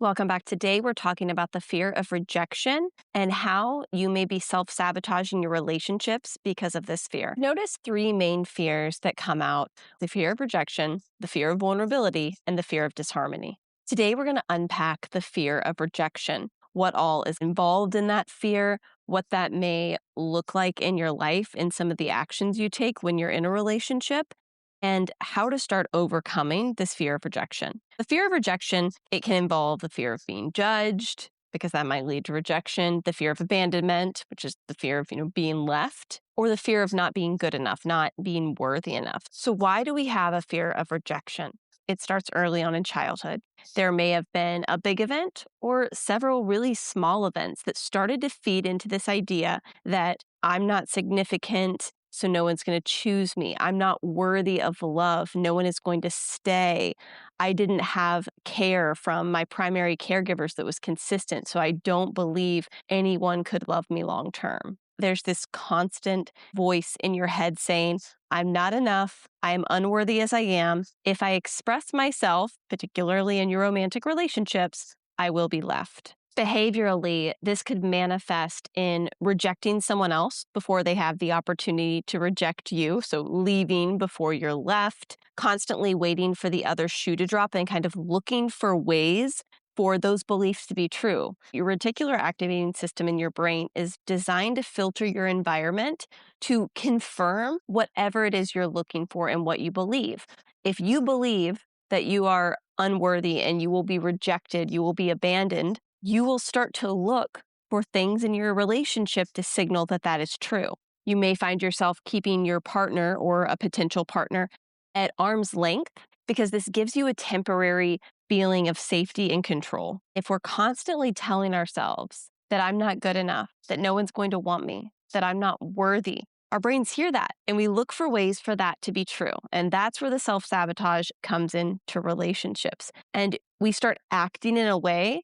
Welcome back. Today, we're talking about the fear of rejection and how you may be self-sabotaging your relationships because of this fear. Notice three main fears that come out: the fear of rejection, the fear of vulnerability, and the fear of disharmony. Today, we're going to unpack the fear of rejection, what all is involved in that fear, what that may look like in your life, and some of the actions you take when you're in a relationship, and how to start overcoming this fear of rejection. The fear of rejection, it can involve the fear of being judged, because that might lead to rejection, the fear of abandonment, which is the fear of, being left, or the fear of not being good enough, not being worthy enough. So why do we have a fear of rejection? It starts early on in childhood. There may have been a big event or several really small events that started to feed into this idea that I'm not significant, so no one's going to choose me. I'm not worthy of love. No one is going to stay. I didn't have care from my primary caregivers that was consistent, so I don't believe anyone could love me long term. There's this constant voice in your head saying, I'm not enough. I am unworthy as I am. If I express myself, particularly in your romantic relationships, I will be left. Behaviorally, this could manifest in rejecting someone else before they have the opportunity to reject you. So leaving before you're left, constantly waiting for the other shoe to drop and kind of looking for ways for those beliefs to be true. Your reticular activating system in your brain is designed to filter your environment to confirm whatever it is you're looking for and what you believe. If you believe that you are unworthy and you will be rejected, you will be abandoned, you will start to look for things in your relationship to signal that that is true. You may find yourself keeping your partner or a potential partner at arm's length because this gives you a temporary feeling of safety and control. If we're constantly telling ourselves that I'm not good enough, that no one's going to want me, that I'm not worthy, our brains hear that and we look for ways for that to be true. And that's where the self-sabotage comes into relationships. And we start acting in a way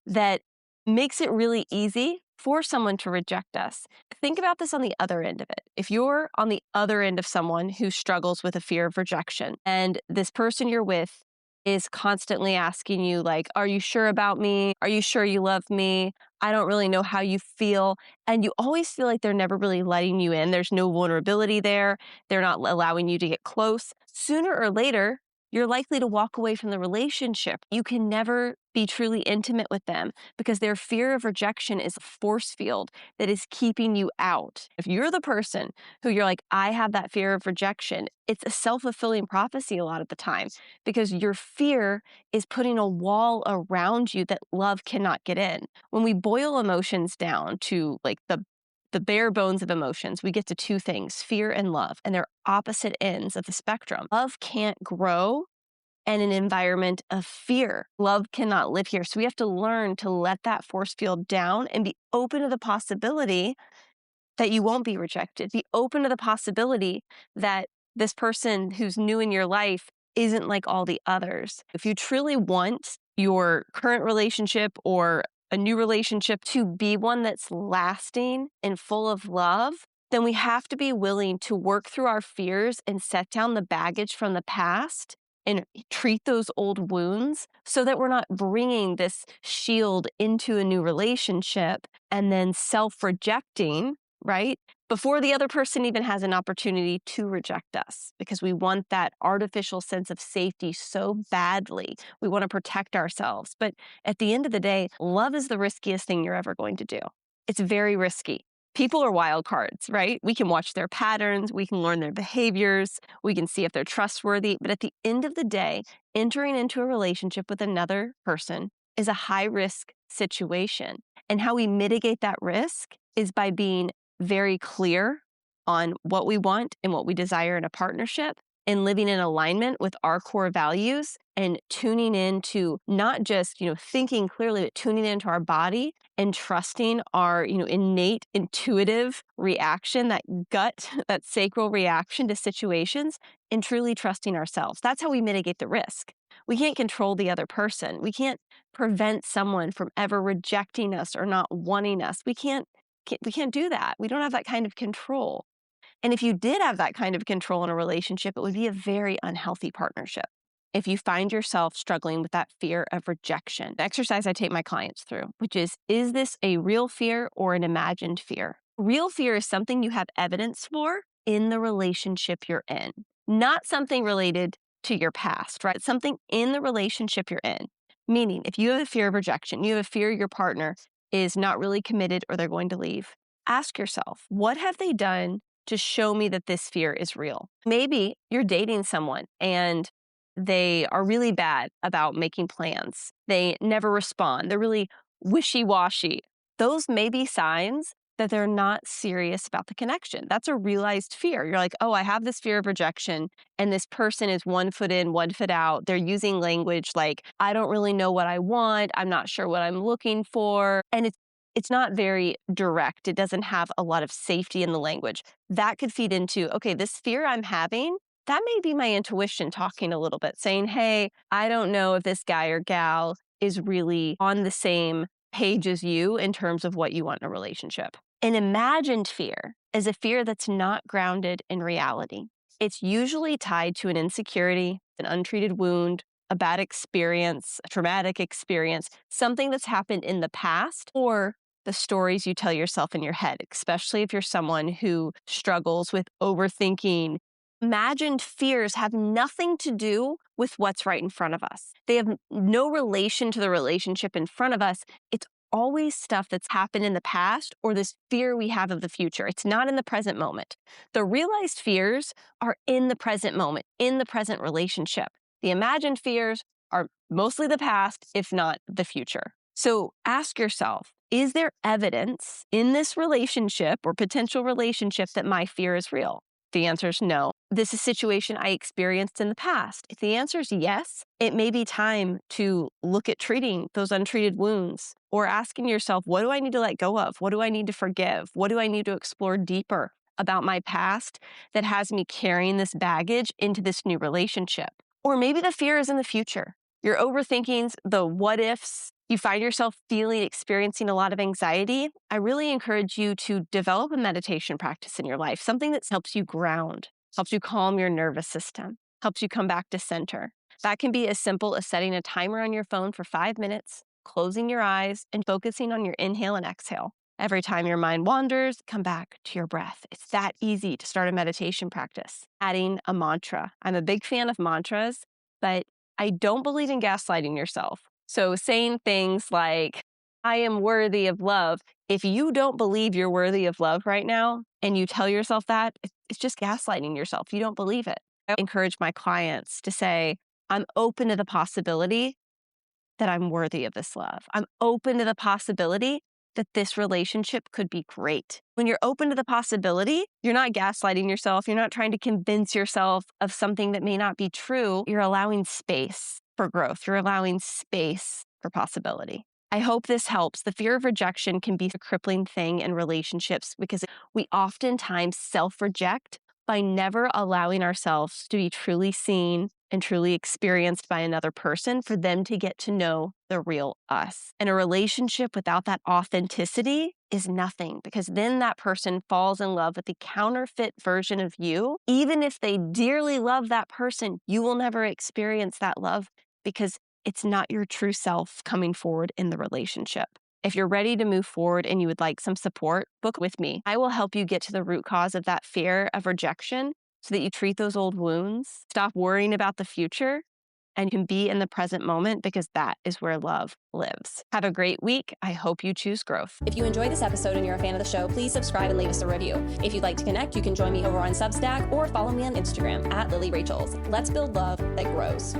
that makes it really easy for someone to reject us. Think about this on the other end of it. If you're on the other end of someone who struggles with a fear of rejection, and this person you're with is constantly asking you, like, are you sure about me? Are you sure you love me? I don't really know how you feel. And you always feel like they're never really letting you in. There's no vulnerability there. They're not allowing you to get close. Sooner or later, you're likely to walk away from the relationship. You can never be truly intimate with them because their fear of rejection is a force field that is keeping you out. If you're the person who you're like, I have that fear of rejection, it's a self-fulfilling prophecy a lot of the time because your fear is putting a wall around you that love cannot get in. When we boil emotions down to like the bare bones of emotions, we get to two things, fear and love, and they're opposite ends of the spectrum. Love can't grow in an environment of fear. Love cannot live here. So we have to learn to let that force field down and be open to the possibility that you won't be rejected. Be open to the possibility that this person who's new in your life isn't like all the others. If you truly want your current relationship or a new relationship to be one that's lasting and full of love, then we have to be willing to work through our fears and set down the baggage from the past and treat those old wounds so that we're not bringing this shield into a new relationship and then self-rejecting, right? Before the other person even has an opportunity to reject us, because we want that artificial sense of safety so badly. We want to protect ourselves. But at the end of the day, love is the riskiest thing you're ever going to do. It's very risky. People are wild cards, right? We can watch their patterns, we can learn their behaviors, we can see if they're trustworthy. But at the end of the day, entering into a relationship with another person is a high risk situation. And how we mitigate that risk is by being very clear on what we want and what we desire in a partnership and living in alignment with our core values and tuning into not just, thinking clearly, but tuning into our body and trusting our, innate intuitive reaction, that gut, that sacral reaction to situations, and truly trusting ourselves. That's how we mitigate the risk. We can't control the other person. We can't prevent someone from ever rejecting us or not wanting us. We can't do that. We don't have that kind of control. And if you did have that kind of control in a relationship, it would be a very unhealthy partnership. if you find yourself struggling with that fear of rejection. The exercise I take my clients through, which is this a real fear or an imagined fear? Real fear is something you have evidence for in the relationship you're in, not something related to your past, right? Something in the relationship you're in. Meaning, if you have a fear of rejection, you have a fear your partner is not really committed or they're going to leave, ask yourself, what have they done to show me that this fear is real? Maybe you're dating someone and they are really bad about making plans. They never respond. They're really wishy-washy. Those may be signs that they're not serious about the connection. That's a realized fear. You're like, oh, I have this fear of rejection, and this person is 1 foot in, 1 foot out. They're using language like, I don't really know what I want. I'm not sure what I'm looking for. And it's not very direct. It doesn't have a lot of safety in the language. That could feed into, okay, this fear I'm having, that may be my intuition talking a little bit, saying, hey, I don't know if this guy or gal is really on the same page as you in terms of what you want in a relationship. An imagined fear is a fear that's not grounded in reality. It's usually tied to an insecurity, an untreated wound, a bad experience, a traumatic experience, something that's happened in the past, or the stories you tell yourself in your head, especially if you're someone who struggles with overthinking. Imagined fears have nothing to do with what's right in front of us. They have no relation to the relationship in front of us. It's always stuff that's happened in the past or this fear we have of the future. It's not in the present moment. The realized fears are in the present moment, in the present relationship. The imagined fears are mostly the past, if not the future. So ask yourself, is there evidence in this relationship or potential relationship that my fear is real? The answer is no. This is a situation I experienced in the past. If the answer is yes, it may be time to look at treating those untreated wounds or asking yourself, what do I need to let go of? What do I need to forgive? What do I need to explore deeper about my past that has me carrying this baggage into this new relationship? Or maybe the fear is in the future. You're overthinking the what ifs. You find yourself experiencing a lot of anxiety. I really encourage you to develop a meditation practice in your life, something that helps you ground, helps you calm your nervous system, helps you come back to center. That can be as simple as setting a timer on your phone for 5 minutes, closing your eyes, and focusing on your inhale and exhale. Every time your mind wanders, come back to your breath. It's that easy to start a meditation practice. Adding a mantra. I'm a big fan of mantras, but I don't believe in gaslighting yourself. So saying things like, I am worthy of love. If you don't believe you're worthy of love right now, and you tell yourself that, it's just gaslighting yourself. You don't believe it. I encourage my clients to say, I'm open to the possibility that I'm worthy of this love. I'm open to the possibility that this relationship could be great. When you're open to the possibility, you're not gaslighting yourself. You're not trying to convince yourself of something that may not be true. You're allowing space for growth. You're allowing space for possibility. I hope this helps. The fear of rejection can be a crippling thing in relationships because we oftentimes self-reject by never allowing ourselves to be truly seen and truly experienced by another person for them to get to know the real us. And a relationship without that authenticity is nothing because then that person falls in love with the counterfeit version of you. Even if they dearly love that person, you will never experience that love because it's not your true self coming forward in the relationship. If you're ready to move forward and you would like some support, book with me. I will help you get to the root cause of that fear of rejection so that you treat those old wounds, stop worrying about the future, and can be in the present moment because that is where love lives. Have a great week. I hope you choose growth. If you enjoyed this episode and you're a fan of the show, please subscribe and leave us a review. If you'd like to connect, you can join me over on Substack or follow me on Instagram @LillyRachels. Let's build love that grows.